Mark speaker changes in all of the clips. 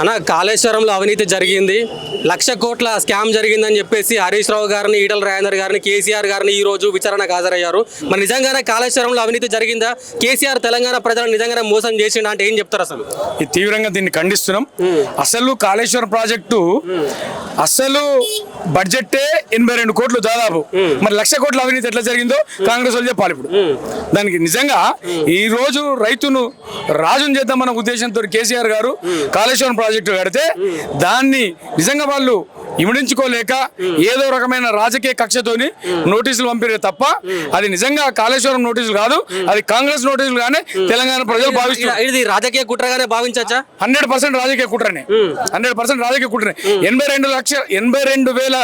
Speaker 1: అన్న కాళేశ్వరంలో అవినీతి జరిగింది, 1,00,000 కోట్ల స్కామ్ జరిగిందని చెప్పేసి హరీష్ రావు గారిని, ఈటల రాజేందర్ గారిని, కేసీఆర్ గారిని ఈ రోజు విచారణకు హాజరయ్యారు. మరి నిజంగానే కాళేశ్వరంలో అవినీతి జరిగిందా? కేసీఆర్ తెలంగాణ ప్రజలను నిజంగానే మోసం చేసిండా అంటే ఏం చెప్తారు? అసలు
Speaker 2: తీవ్రంగా దీన్ని ఖండిస్తున్నాం. అసలు కాళేశ్వరం ప్రాజెక్టు అసలు బడ్జెట్టే 82 కోట్లు దాదాపు. మరి 1,00,000 కోట్ల అవినీతి ఎట్లా జరిగిందో కాంగ్రెస్ వాళ్ళు చెప్పాలి. ఇప్పుడు దానికి నిజంగా ఈ రోజు రైతును రాజును చేద్దామన్న ఉద్దేశంతో కేసీఆర్ గారు కాళేశ్వరం ప్రాజెక్టు కడితే దాన్ని నిజంగా వాళ్ళు ఇమిడించుకోలేక ఏదో రకమైన రాజకీయ కక్షతోని నోటీసులు పంపిరే తప్ప అది నిజంగా కాళేశ్వరం నోటీసులు కాదు, అది కాంగ్రెస్ నోటీసులు గానే తెలంగాణ ప్రజలు భావిస్తున్నారు.
Speaker 1: ఇది రాజకీయ కుట్రగానే భావించచ్చా?
Speaker 2: 100% రాజకీయ కుట్రనే, 100% రాజకీయ కుట్రనే. 82,000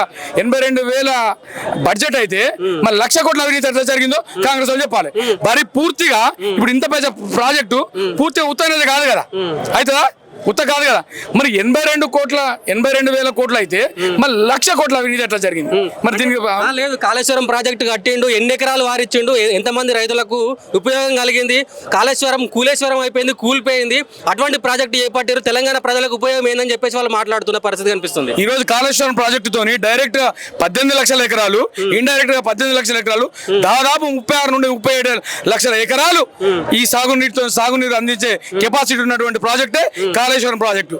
Speaker 2: బడ్జెట్ అయితే మరి 1,00,000 కోట్ల అవినీతి ఎట్లా జరిగిందో కాంగ్రెస్ వాళ్ళు చెప్పాలి. మరి పూర్తిగా ఇప్పుడు ఇంత పెద్ద ప్రాజెక్టు పూర్తిగా ఉత్తరనేది కాదు కదా, అవుతుందా? ఉత్త కాదు కదా. మరి 82,000 కోట్లు అయితే మరి 1,00,000 కోట్ల అవినీతి ఎట్లా జరిగింది? మరి దీనికి
Speaker 1: లేదు, కాళేశ్వరం ప్రాజెక్టు కట్టిండు, ఎన్ని ఎకరాలు వారిచ్చిండు, ఎంతమంది రైతులకు ఉపయోగం కలిగింది? కాళేశ్వరం కూలేశ్వరం అయిపోయింది, కూలిపోయింది. అటువంటి ప్రాజెక్టు చేపట్టారు, తెలంగాణ ప్రజలకు ఉపయోగం ఏందని చెప్పేసి వాళ్ళు మాట్లాడుతున్న పరిస్థితి కనిపిస్తుంది.
Speaker 2: ఈ రోజు కాళేశ్వరం ప్రాజెక్టుతోని డైరెక్ట్ గా 18 లక్షల ఎకరాలు, ఇండైరెక్ట్ గా 18 లక్షల ఎకరాలు, దాదాపు 36 నుండి 37 లక్షల ఎకరాలు ఈ సాగునీరు అందించే కెపాసిటీ ఉన్నటువంటి ప్రాజెక్టే కాళేశ్వరం ప్రాజెక్టు.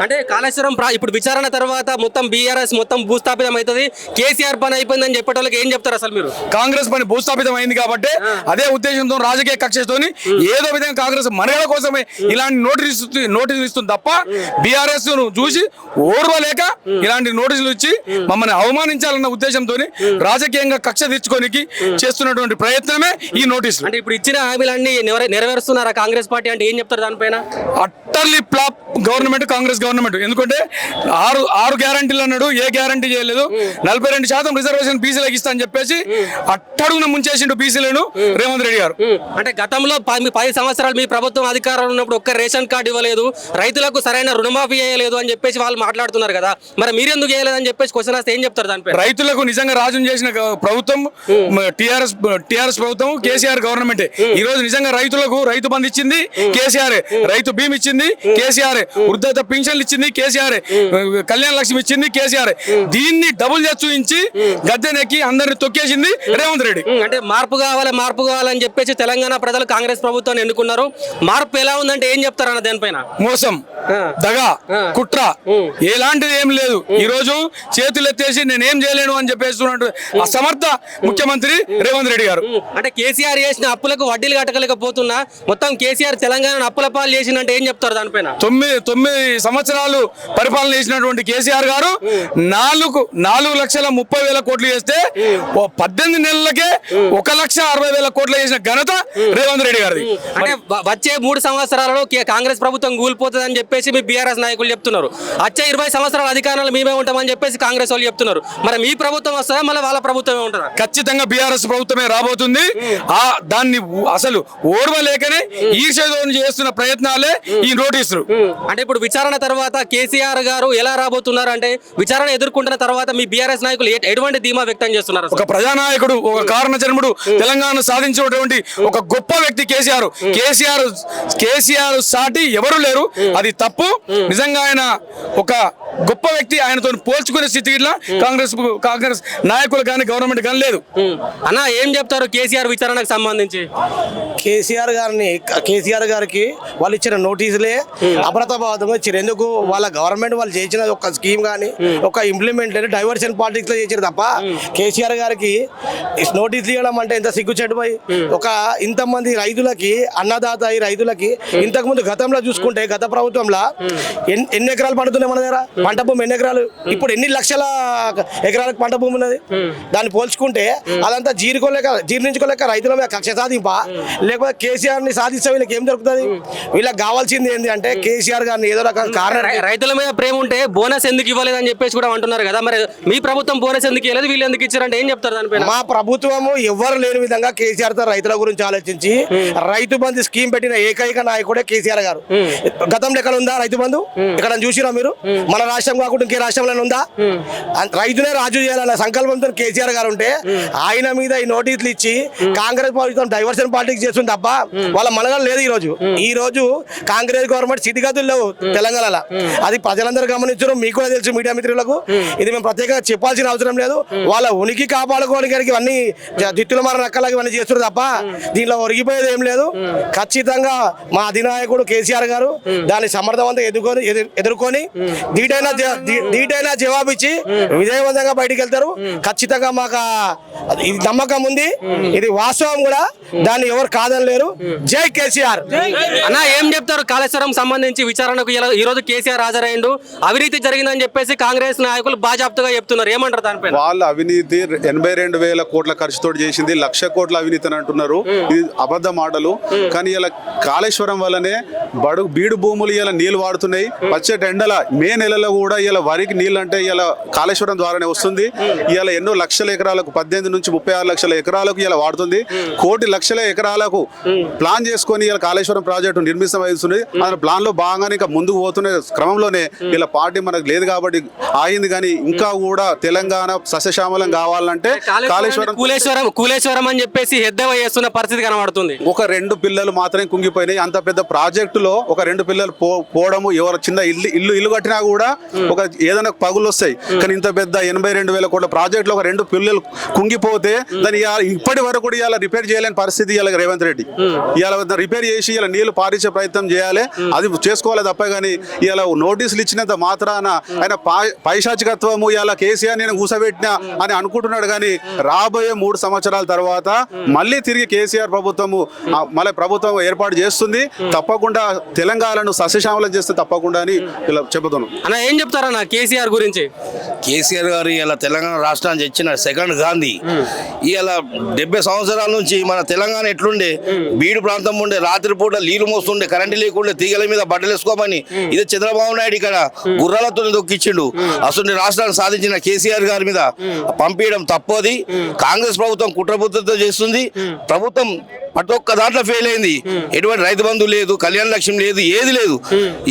Speaker 1: అంటే కాళేశ్వరం ఇప్పుడు విచారణ తర్వాత మొత్తం బీఆర్ఎస్ మొత్తం భూస్థాపితం అవుతుంది, కేసీఆర్ పని అయిపోయిందని చెప్పేటోళ్ళకి ఏం చెప్తారు? అసలు మీరు
Speaker 2: కాంగ్రెస్ పని భూస్థాపితం అయింది కాబట్టి అదే ఉద్దేశంతో రాజకీయ కక్షతో ఏదో విధంగా కాంగ్రెస్ మనుగడ కోసమే ఇలాంటి నోటీసులు ఇస్తుంది తప్ప బీఆర్ఎస్ ను చూసి ఓర్వలేక ఇలాంటి నోటీసులు ఇచ్చి మమ్మల్ని అవమానించాలన్న ఉద్దేశంతో రాజకీయంగా కక్ష తీర్చుకోనికి చేస్తున్నటువంటి ప్రయత్నమే ఈ నోటీసులు.
Speaker 1: అంటే ఇప్పుడు ఇచ్చిన హామీలన్నీ నెరవేరుస్తున్నారా కాంగ్రెస్ పార్టీ అంటే ఏం చెప్తారు దానిపైన?
Speaker 2: Utterly flop government, Congress government. ఎందుకంటే ఆరు గ్యారంటీలు అన్నాడు, ఏ గ్యారంటీ చేయలేదు. 42% రిజర్వేషన్ బీసీలకు ఇస్తా అని చెప్పేసి అట్టడుగున ముంచేసిండు బీసీలను రేవంత్ రెడ్డి గారు.
Speaker 1: అంటే గతంలో 10 సంవత్సరాలు మీ ప్రభుత్వం అధికారంలో ఉన్నప్పుడు ఒక్క రేషన్ కార్డు ఇవ్వలేదు, రైతులకు సరైన రుణమాఫీ చేయలేదు అని చెప్పేసి వాళ్ళు మాట్లాడుతున్నారు కదా, మరి మీరెందుకు చేయలేదని చెప్పేసి క్వశ్చన్ వస్తే ఏం చెప్తారు దానిపై?
Speaker 2: రైతులకు నిజంగా రాజును చేసిన ప్రభుత్వం టీఆర్ఎస్ ప్రభుత్వం, కేసీఆర్ గవర్నమెంట్. ఈ రోజు నిజంగా రైతులకు రైతు బంధు ఇచ్చింది కేసీఆర్, రైతు బీమ్ ఇచ్చింది కేసీఆర్, వృద్ధ పింఛన్లు ఇచ్చింది కేసీఆర్, కళ్యాణ లక్ష్మి ఇచ్చింది కేసీఆర్. దీన్ని డబుల్ చేసి చూపించి గద్దెనెక్కి అందరిని తొక్కేసింది రేవంత్ రెడ్డి.
Speaker 1: అంటే మార్పు కావాలని చెప్పేసి తెలంగాణ ప్రజలు కాంగ్రెస్ ప్రభుత్వాన్ని ఎన్నుకున్నారు. మార్పు ఎలా ఉందంటే ఏం చెప్తారు అన్న దానిపైన?
Speaker 2: మోసం, దగా, కుట్ర, ఎలాంటిది ఏం లేదు. ఈ రోజు చేతులు ఎత్తేసి నేనేం చేయలేను అని చెప్పేసి అసమర్థ ముఖ్యమంత్రి రేవంత్ రెడ్డి గారు.
Speaker 1: అంటే కేసీఆర్ చేసిన అప్పులకు వడ్డీలు కట్టలేకపోతున్నా మొత్తం కేసీఆర్ తెలంగాణ అప్పుల పాలు చేసినంటే ఏం చెప్తారు దానిపైన?
Speaker 2: 9 సంవత్సరాలు పరిపాలన చేసినటువంటి కేసీఆర్ గారు 4,30,000 కోట్లు చేస్తే 18 నెలలకే 1,60,000 కోట్లు చేసిన ఘనత రేవంత్ రెడ్డి గారిది.
Speaker 1: అంటే వచ్చే 3 సంవత్సరాలలో కాంగ్రెస్ ప్రభుత్వం కూలిపోతుంది అని చెప్పేసి మీ బీఆర్ఎస్ నాయకులు చెప్తున్నారు. వచ్చే 20 సంవత్సరాల అధికారంలో మేమే ఉంటామని చెప్పేసి కాంగ్రెస్ వాళ్ళు చెప్తున్నారు. మరి మీ ప్రభుత్వం వస్తుందా, మళ్ళీ వాళ్ళ ప్రభుత్వమే ఉంటుందా?
Speaker 2: ఖచ్చితంగా బీఆర్ఎస్ ప్రభుత్వమే రాబోతుంది. దాన్ని అసలు ఓర్వలేకనే ఈర్ష్యతో చేస్తున్న ప్రయత్నాలే ఈ నోటీసులు.
Speaker 1: అంటే ఇప్పుడు విచారణ తర్వాత కేసీఆర్ గారు ఎలా రాబోతున్నారు అంటే విచారణ ఎదుర్కొంటున్న తర్వాత మీ బీఆర్ఎస్ నాయకులు ఎటువంటి ధీమా వ్యక్తం చేస్తున్నారు?
Speaker 2: ఒక ప్రజానాయకుడు, ఒక కారణ జన్ముడు, తెలంగాణ సాధించినటువంటి ఒక గొప్ప వ్యక్తి కేసీఆర్ సాటి ఎవరు లేరు. అది తప్పు. నిజంగా ఆయన ఒక గొప్ప వ్యక్తి, ఆయనతో పోల్చుకునే స్థితి కాంగ్రెస్ నాయకులు కానీ గవర్నమెంట్ కానీ లేదు.
Speaker 1: అన్న ఏం చెప్తారు కేసీఆర్ విచారణకు సంబంధించి?
Speaker 3: కేసీఆర్ గారికి వాళ్ళు ఇచ్చిన నోటీసులే అప్రతపాతంగా ఇచ్చారు. ఎందుకు? వాళ్ళ గవర్నమెంట్ వాళ్ళు చేసిన ఒక స్కీమ్ కానీ ఒక ఇంప్లిమెంట్ డైవర్షన్ పాలిటిక్స్ లో చేసారు తప్ప కేసీఆర్ గారికి నోటీసులు ఇవ్వడం అంటే ఎంత సిగ్గుచెట్టు పోయి. ఒక ఇంతమంది రైతులకి, అన్నదాత ఈ రైతులకి ఇంతకు ముందు గతంలో చూసుకుంటే గత ప్రభుత్వంలో ఎన్ని ఎకరాలు పండుతున్నాయి మన దగ్గర? పంట భూమి ఎన్ని ఎకరాలు? ఇప్పుడు ఎన్ని లక్షల ఎకరాలకు పంట భూమి ఉన్నది? దాన్ని పోల్చుకుంటే అదంతా జీర్ణించుకోలేక రైతుల మీద కక్ష సాధింపా, లేకపోతే కేసీఆర్ ని సాధిస్తే వీళ్ళకి ఏం దొరుకుతుంది? వీళ్ళకి కావాల్సింది ఏంటి అంటే కేసీఆర్ గారిని ఏదో రకం కారణం.
Speaker 1: రైతుల మీద ప్రేమ ఉంటే బోనస్ ఎందుకు ఇవ్వలేదు అని చెప్పేసి కూడా అంటున్నారు కదా, మరి మీ ప్రభుత్వం బోనస్ ఎందుకు ఇవ్వలేదు, వీళ్ళు ఎందుకు ఇచ్చారంటే ఏం చెప్తారు దానిపైన?
Speaker 3: మా ప్రభుత్వము ఎవరు లేని విధంగా కేసీఆర్ తో రైతుల గురించి ఆలోచించి రైతు బంధు స్కీమ్ పెట్టిన ఏకైక నాయకుడే కేసీఆర్ గారు. గతంలో ఎక్కడ ఉందా రైతు బంధు? ఇక్కడ చూసిరా మీరు? మన రాష్ట్రం కాకుండా ఇంకే రాష్ట్రంలో ఉందా? రైతులే రాజు చేయాలన్న సంకల్పంతో కేసీఆర్ గారు ఉంటే ఆయన మీద ఈ నోటీసులు ఇచ్చి కాంగ్రెస్ ప్రభుత్వం డైవర్షన్ పాలిటిక్స్ చేస్తుంది తప్ప వాళ్ళ మనగడ లేదు. ఈ రోజు కాంగ్రెస్ గవర్నమెంట్ స్థితిగతులు లేవు తెలంగాణలో. అది ప్రజలందరూ గమనించారు, మీకు కూడా తెలుసు మీడియా మిత్రులకు. ఇది మేము ప్రత్యేకంగా చెప్పాల్సిన అవసరం లేదు. వాళ్ళ ఉనికి కాపాడుకోవడానికి ఇవన్నీ దిట్టుల మార రకాలకి ఇవన్నీ చేస్తున్నారు తప్ప దీనిలో ఒరిగిపోయేది ఏం లేదు. ఖచ్చితంగా మా అధినాయకుడు కేసీఆర్ గారు దాన్ని సమర్థవంతంగా ఎదుర్కొని ధీటైన జవాబిచ్చి విజయవంతంగా బయటికి వెళ్తారు. ఖచ్చితంగా మాకు ఇది నమ్మకం ఉంది. ఇది వాస్తవం కూడా, దాన్ని ఎవరు కాదనలేరు. జై కేసీఆర్.
Speaker 1: అన్న ఏం చెప్తారు? కాళేశ్వరం సంబంధించి విచారణకు ఈ రోజు కేసీఆర్ హాజరైండు, అవినీతి జరిగిందని చెప్పేసి కాంగ్రెస్ నాయకులు బాజాప్తుగా చెప్తున్నారు. ఏమంటారు దానిపైన?
Speaker 4: వాళ్ళ అవినీతి 82,000 కోట్ల ఖర్చుతో చేసింది, 1,00,000 కోట్ల అవినీతి అని అంటున్నారు. ఇది అబద్ధ మాటలు. కానీ ఇలా కాళేశ్వరం వల్లనే బీడు భూములు ఇలా నీళ్లు వాడుతున్నాయి. పచ్చటి ఎండల మే నెలలో కూడా ఇలా వరికి నీళ్ళు అంటే ఇలా కాళేశ్వరం ద్వారానే వస్తుంది. ఇలా ఎన్నో లక్షల ఎకరాలకు 18 నుంచి 36 లక్షల ఎకరాలకు ఇలా వాడుతుంది. కోటి లక్షల ఎకరాలకు ప్లాన్ చేసుకొని ఇలా కాళేశ్వరం ప్రాజెక్టు నిర్మిస్తమవుతుంది. అసలు ప్లాన్ లో భాగంగానే ఇంకా ముందుకు పోతున్న క్రమంలోనే ఇలా పార్టీ మనకు లేదు కాబట్టి ఆగింది. కానీ ఇంకా కూడా తెలంగాణ సస్యశ్యామలం కావాలంటే
Speaker 1: కూలేశ్వరం అని చెప్పేసి ఎద్దేవా చేస్తున్న పరిస్థితి కనబడుతుంది.
Speaker 4: ఒక 2 పిల్లలు మాత్రమే కుంగిపోయినాయి. అంత పెద్ద ప్రాజెక్టులో ఒక 2 పిల్లలు పోవడము, ఎవరు చిన్న ఇల్లు కట్టినా కూడా ఒక ఏదైనా పగులు వస్తాయి. కానీ ఇంత పెద్ద 82,000 కోట్ల ప్రాజెక్టులో ఒక 2 పిల్లలు కుంగిపోతే దాన్ని ఇప్పటి వరకు కూడా ఇలా రిపేర్ చేయలేని పరిస్థితి ఇలా రేవంత్ రెడ్డి. ఇలా రిపేర్ చేసి ఇలా నీళ్లు పారించే ప్రయత్నం చేయాలి, అది చేసుకోవాలి తప్ప. కానీ ఇలా నోటీసులు ఇచ్చినంత మాత్రాన ఆయన పైశాచికత్వము ఇలా కేసీఆర్ నేను కూసబెట్టినా అని అనుకుంటున్నాడు. కానీ రాబోయే 3 సంవత్సరాల తర్వాత మళ్ళీ తిరిగి కేసీఆర్ ప్రభుత్వము మళ్ళీ ప్రభుత్వం ఏర్పాటు చేస్తుంది. తప్పకుండా తెలంగాణను సస్యశ్యామలం చేస్తే తప్పకుండా అని ఇలా చెబుతున్నాను.
Speaker 1: అన్న ఏం చెప్తారన్న కేసీఆర్ గురించి?
Speaker 5: కేసీఆర్ గారు ఇలా తెలంగాణ రాష్ట్రాన్ని తెచ్చిన సెకండ్ గాంధీ. ఇలా 70 సంవత్సరాల నుంచి మన తెలంగాణ ఎట్లుండే, బీడు ప్రాంతం ఉండే, రాత్రిపూట నీళ్లు మోస్తుండే, కరెంటు లేకుండే, తీగల మీద బట్టలు వేసుకోమని ఇది చంద్రబాబు నాయుడు ఇక్కడ గుర్రాలతో దొక్కిచ్చిండు. అసలు రాష్ట్రాన్ని సాధించిన కేసీఆర్ గారి మీద పంపించడం తప్పది. కాంగ్రెస్ ప్రభుత్వం కుట్రబుద్ధితో చేస్తుంది. ప్రభుత్వం ప్రతి ఒక్క దాంట్లో ఫెయిల్ అయింది. ఎటువంటి రైతు బంధు లేదు, కళ్యాణ లక్ష్యం లేదు, ఏది లేదు.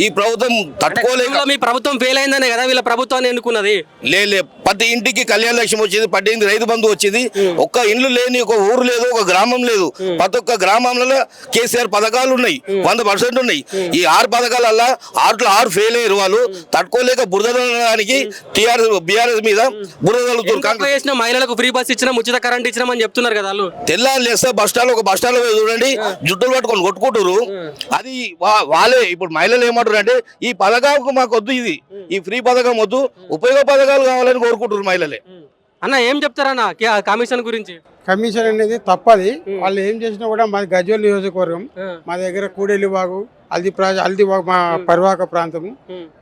Speaker 5: ఈ ప్రభుత్వం తట్టుకోలేక
Speaker 1: మీ ప్రభుత్వం ఫెయిల్ అయిందనే కదా వీళ్ళ ప్రభుత్వాన్ని ఎన్నుకున్నది.
Speaker 5: లే ప్రతి ఇంటికి కళ్యాణ లక్ష్యం వచ్చింది, 18 రైతు బంధు వచ్చింది. ఒక్క ఇల్లు లేని ఒక ఊరు లేదు, ఒక గ్రామం లేదు. ప్రతి ఒక్క గ్రామంలో కేసీఆర్ పథకాలు ఉన్నాయి, 100% ఉన్నాయి. ఈ 6 పథకాలల్లో 6 ఫెయిల్ అయ్యారు. వాళ్ళు తట్టుకోలేక బురదడానికి బీఆర్ఎస్ మీద బురదలుతున్నారు.
Speaker 1: మహిళలకు ఫ్రీ బస్ ఇచ్చినా, ఉచిత కరెంట్ ఇచ్చినామని చెప్తున్నారు కదా వాళ్ళు.
Speaker 5: తెల్లారి లేస్తే బస్ స్టాండ్ చూడండి, జుట్టులు పట్టుకొని కొట్టుకుంటారు. అది వాళ్ళే ఇప్పుడు మహిళలు ఏమంటారు అంటే ఈ పథకం మాకు వద్దు, ఇది ఈ ఫ్రీ పథకం వద్దు, ఉపయోగ పథకాలు కావాలని కోరుకుంటారు మహిళలే.
Speaker 1: అన్న ఏం చెప్తారన్న కమిషన్ గురించి?
Speaker 6: కమిషన్ అనేది తప్పది. వాళ్ళు ఏం చేసినా కూడా మాది గజ్వేల్ నియోజకవర్గం, మా దగ్గర కూడేలి వాగు, అల్ది వాగు మా పరివాహక ప్రాంతము.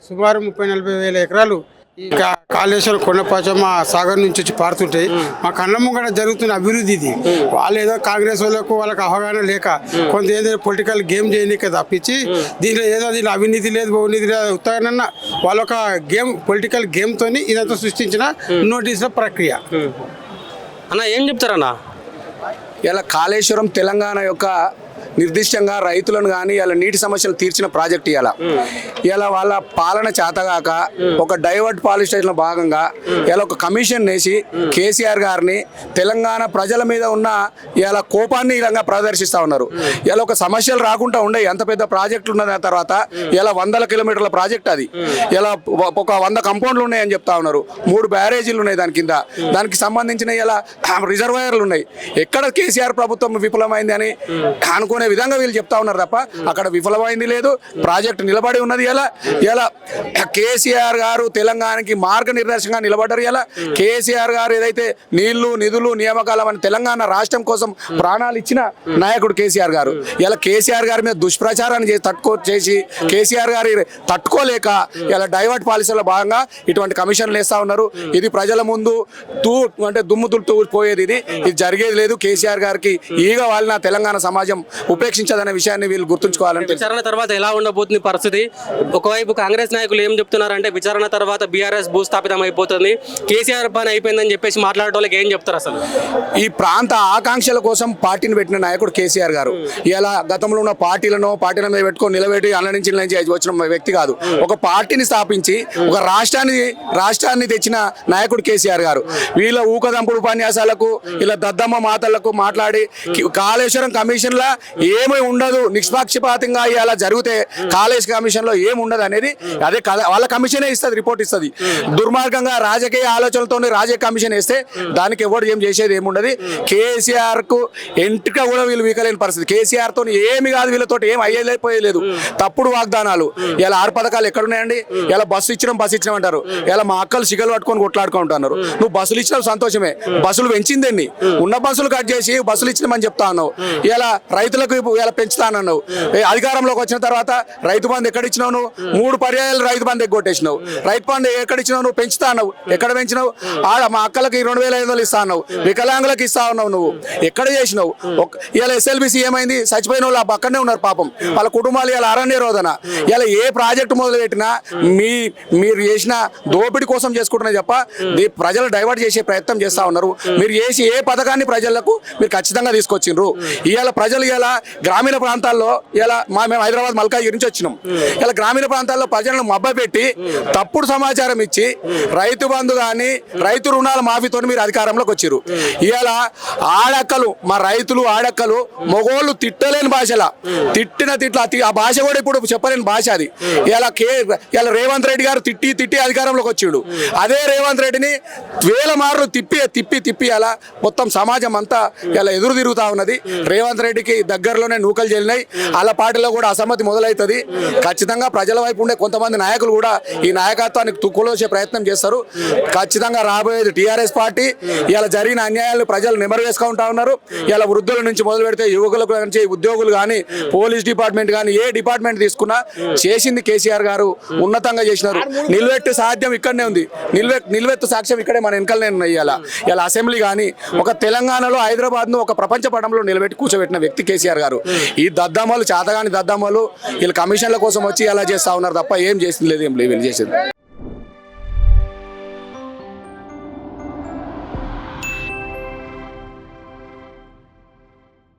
Speaker 6: సుమారు 30-40 వేల ఎకరాలు ఈ కాళేశ్వరం కొండపాచమ్మ సాగర్ నుంచి వచ్చి పారుతుంటాయి. మా కళ్ళ ముంగట జరుగుతున్న అభివృద్ధి ఇది. వాళ్ళు ఏదో కాంగ్రెస్ వాళ్ళకి అవగాహన లేక కొంత ఏదో పొలిటికల్ గేమ్ చేయనీకే తప్పించి దీనిలో అవినీతి లేదు, అవినీతి లేదు, ఉత్తగానన్నా వాళ్ళ ఒక గేమ్ పొలిటికల్ గేమ్తోని ఇదంతా సృష్టించిన నోటీసుల ప్రక్రియ.
Speaker 1: అన్న ఏం చెప్తారన్నా?
Speaker 7: ఇలా కాళేశ్వరం తెలంగాణ యొక్క నిర్దిష్టంగా రైతులను కానీ ఇలా నీటి సమస్యలు తీర్చిన ప్రాజెక్ట్ ఇలా వాళ్ళ పాలన చేతగాక ఒక డైవర్ట్ పాలిస్టేషన్లో భాగంగా ఇలా ఒక కమిషన్ వేసి కేసీఆర్ గారిని తెలంగాణ ప్రజల మీద ఉన్న ఇలా కోపాన్ని ఇలా ప్రదర్శిస్తూ ఉన్నారు. ఇలా ఒక సమస్యలు రాకుండా ఉండే ఎంత పెద్ద ప్రాజెక్టులు ఉన్న తర్వాత ఇలా 100 కిలోమీటర్ల ప్రాజెక్ట్, అది ఇలా ఒక 100 కంపౌండ్లు ఉన్నాయని చెప్తా ఉన్నారు. 3 బ్యారేజీలు ఉన్నాయి దాని కింద, దానికి సంబంధించిన ఇలా రిజర్వాయర్లు ఉన్నాయి. ఎక్కడ కేసీఆర్ ప్రభుత్వం విఫలమైంది అని అనుకునే విధంగా వీళ్ళు చెప్తా ఉన్నారు తప్ప అక్కడ విఫలమైంది లేదు. ప్రాజెక్ట్ నిలబడి ఉన్నది. ఇలా కేసీఆర్ గారు తెలంగాణకి మార్గనిర్దేశంగా నిలబడ్డారు. ఇలా కేసీఆర్ గారు ఏదైతే నీళ్లు, నిధులు, నియామకాలు అని తెలంగాణ రాష్ట్రం కోసం ప్రాణాలు ఇచ్చిన నాయకుడు కేసీఆర్ గారు. ఇలా కేసీఆర్ గారి మీద దుష్ప్రచారాన్ని చేసి కేసీఆర్ గారి తట్టుకోలేక ఇలా డైవర్ట్ పాలసీలో భాగంగా ఇటువంటి కమిషన్లు వేస్తా ఉన్నారు. ఇది ప్రజల ముందు దుమ్ము తులుతూ పోయేది. ఇది జరిగేది లేదు. కేసీఆర్ గారికి ఈగ వాళ్ళ తెలంగాణ సమాజం ఉపేక్షించదనే విషయాన్ని వీళ్ళు గుర్తుంచుకోవాలని తెలుసు.
Speaker 1: విచారణ తర్వాత ఎలా ఉండబోతుంది పరిస్థితి? ఒకవైపు కాంగ్రెస్ నాయకులు ఏం చెప్తున్నారంటే విచారణ తర్వాత బీఆర్ఎస్ భూస్థాపితం అయిపోతుంది, కేసీఆర్ పని అయిపోయిందని చెప్పేసి మాట్లాడే వాళ్ళకి ఏం చెప్తారు అసలు?
Speaker 7: ఈ ప్రాంత ఆకాంక్షల కోసం పార్టీని పెట్టిన నాయకుడు కేసీఆర్ గారు. ఇలా గతంలో ఉన్న పార్టీల మీద పెట్టుకొని నిలబెట్టి అన్న నుంచి వచ్చిన వ్యక్తి కాదు. ఒక పార్టీని స్థాపించి ఒక రాష్ట్రాన్ని తెచ్చిన నాయకుడు కేసీఆర్ గారు. వీళ్ళ ఊకదంపుడు ఉపన్యాసాలకు ఇలా దద్దమ్మ మాటలకు మాట్లాడి కాళేశ్వరం కమిషన్ లా ఏమీ ఉండదు, నిష్పక్షపాతంగా ఇలా జరిగితే కాళేశ్వరం కమిషన్ లో ఏమి ఉండదు అనేది అదే వాళ్ళ కమిషనే ఇస్తుంది, రిపోర్ట్ ఇస్తుంది. దుర్మార్గంగా రాజకీయ ఆలోచనలతో రాజకీయ కమిషన్ వేస్తే దానికి ఎవరు ఏం చేసేది ఏముండదు. కేసీఆర్ కు ఎంట్రిక కూడా వీళ్ళు వీకలేని పరిస్థితి. కేసీఆర్ తో ఏమి కాదు, వీళ్ళతో ఏం అయ్యేపోయలేదు. తప్పుడు వాగ్దానాలు. ఇలా 6 పథకాలు ఎక్కడున్నాయండి? ఇలా బస్సు ఇచ్చినాం అంటారు. ఇలా మా అక్కలు సిగలు పట్టుకొని కొట్లాడుకుంటున్నారు. నువ్వు బస్సులు ఇచ్చినావు సంతోషమే, బస్సులు పెంచిందండి. ఉన్న బస్సులు కట్ చేసి బస్సులు ఇచ్చినామని చెప్తా ఉన్నావు. ఇలా రైతులకు ఇలా పెంచుతానన్నావు. అధికారంలోకి వచ్చిన తర్వాత రైతు బంధు ఎక్కడ ఇచ్చినావు? నువ్వు 3 పర్యాయాలు రైతు బంధు ఎగ్గొట్టేసినావు. రైతు బంధు ఎక్కడ ఇచ్చినావు? నువ్వు పెంచుతా అన్నావు. ఎక్కడ పెంచినావు? ఆడ మా అక్కలకి 2500 ఇస్తా అన్నావు, వికలాంగులకు ఇస్తా ఉన్నావు. నువ్వు ఎక్కడ చేసినావు? ఇలా ఎస్ఎల్బిసి ఏమైంది? చచ్చిపోయిన వాళ్ళు అక్కడనే ఉన్నారు పాపం. వాళ్ళ కుటుంబాలు ఇలా అరణ్య రోదన. ఇలా ఏ ప్రాజెక్టు మొదలు పెట్టినా మీరు చేసిన దోపిడీ కోసం చేసుకుంటున్నా తప్ప ప్రజలు డైవర్ట్ చేసే ప్రయత్నం చేస్తా ఉన్నారు. మీరు చేసి ఏ పథకాన్ని ప్రజలకు మీరు ఖచ్చితంగా తీసుకొచ్చిండ్రు. ఇవాళ ప్రజలు ఇలా గ్రామీణ ప్రాంతాల్లో ఇలా మేము హైదరాబాద్ మల్కాజ్గిరి నుంచి వచ్చినాం. ఇలా గ్రామీణ ప్రాంతాల్లో ప్రజలను మభ్యపెట్టి తప్పుడు సమాచారం ఇచ్చి రైతు బంధు కానీ రైతు రుణాల మాఫీతో మీరు అధికారంలోకి వచ్చారు. ఇలా ఆడక్కలు మా రైతులు ఆడక్కలు మగోళ్ళు తిట్టలేని భాషలా తిట్టిన ఆ భాష కూడా ఇప్పుడు చెప్పలేని భాష అది. ఇలా రేవంత్ రెడ్డి గారు తిట్టి అధికారంలోకి వచ్చాడు. అదే రేవంత్ రెడ్డిని 1000 మార్లు తిప్పి అలా మొత్తం సమాజం అంతా ఇలా ఎదురు తిరుగుతా ఉన్నది. రేవంత్ రెడ్డికి దగ్గరలోనే నూకలు చెల్లినాయి. అలా పార్టీలో కూడా అసమ్మతి మొదలవుతుంది. ఖచ్చితంగా ప్రజల వైపు ఉండే కొంతమంది నాయకులు కూడా ఈ నాయకత్వానికి తుక్కులోసే ప్రయత్నం చేస్తారు. ఖచ్చితంగా రాబోయేది టీఆర్ఎస్ పార్టీ. ఇలా జరిగిన అన్యాయాలు ప్రజలు నెమరు వేసుకుంటా ఉన్నారు. ఇలా వృద్ధుల నుంచి మొదలు పెడితే యువకుల నుంచి ఉద్యోగులు కానీ పోలీస్ డిపార్ట్మెంట్ కానీ ఏ డిపార్ట్మెంట్ తీసుకున్నా చేసింది కేసీఆర్ గారు. ఉన్నతంగా చేసినారు. నిల్వెట్టు సాధ్యం ఇక్కడనే ఉంది. నిల్వెత్తు సాక్ష్యం ఇక్కడే మన వెనకలనే ఉన్నాయి. ఇలా అసెంబ్లీ కానీ ఒక తెలంగాణలో హైదరాబాద్ ను ఒక ప్రపంచ పటంలో నిలబెట్టి కూర్చోబెట్టిన వ్యక్తి కేసీఆర్ గారు. ఈ దద్దమ్మలు చేతగాని దద్దమ్మలు వీళ్ళు కమిషన్ల కోసం వచ్చి అలా చేస్తా ఉన్నారు తప్ప ఏం చేసింది లేదు, ఏం లేదు వీళ్ళు చేసింది.